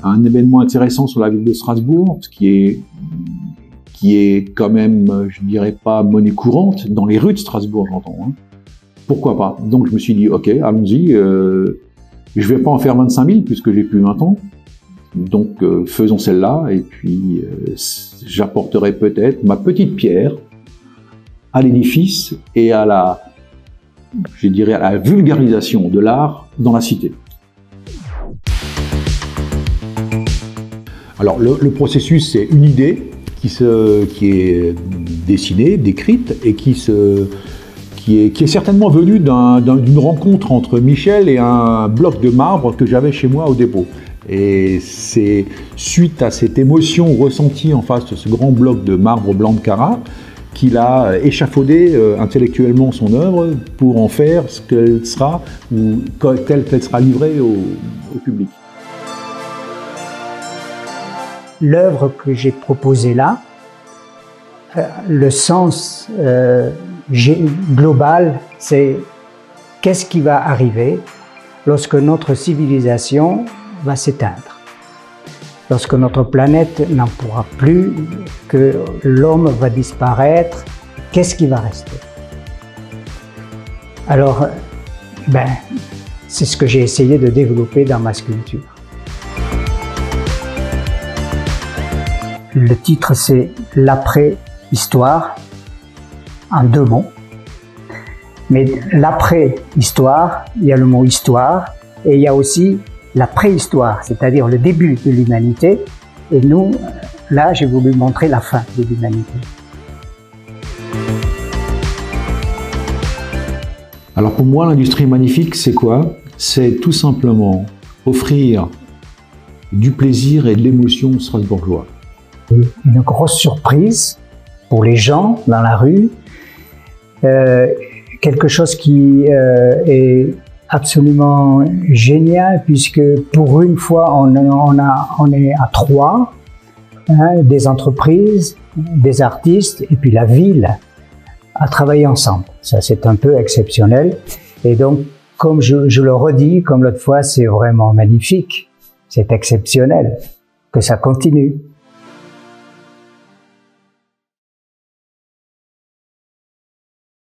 un événement intéressant sur la ville de Strasbourg, qui est quand même, je dirais pas monnaie courante, dans les rues de Strasbourg, j'entends. Hein. Pourquoi pas? Donc je me suis dit, ok, allons-y, je vais pas en faire 25 000 puisque j'ai plus 20 ans. Donc faisons celle-là, et puis j'apporterai peut-être ma petite pierre à l'édifice et à la, je dirais, à la vulgarisation de l'art dans la cité. Alors le processus, c'est une idée qui est dessinée, décrite, et qui est certainement venue d'une rencontre entre Michel et un bloc de marbre que j'avais chez moi au dépôt. Et c'est suite à cette émotion ressentie en face de ce grand bloc de marbre blanc de Carrare qu'il a échafaudé intellectuellement son œuvre pour en faire ce qu'elle sera, ou telle qu'elle sera livrée au public. L'œuvre que j'ai proposée là, le sens global, c'est qu'est-ce qui va arriver lorsque notre civilisation va s'éteindre, lorsque notre planète n'en pourra plus, que l'homme va disparaître, qu'est-ce qui va rester? Alors, c'est ce que j'ai essayé de développer dans ma sculpture. Le titre, c'est l'après-histoire, en 2 mots. Mais l'après-histoire, il y a le mot histoire, et il y a aussi la préhistoire, c'est-à-dire le début de l'humanité. Et nous, là, j'ai voulu montrer la fin de l'humanité. Alors pour moi, l'industrie magnifique, c'est quoi? C'est tout simplement offrir du plaisir et de l'émotion aux Strasbourgeois. Une grosse surprise pour les gens dans la rue, quelque chose qui est absolument génial, puisque pour une fois on est à 3, hein, des entreprises, des artistes et puis la ville à travailler ensemble. Ça, c'est un peu exceptionnel, et donc comme je le redis comme l'autre fois, c'est vraiment magnifique, c'est exceptionnel, que ça continue.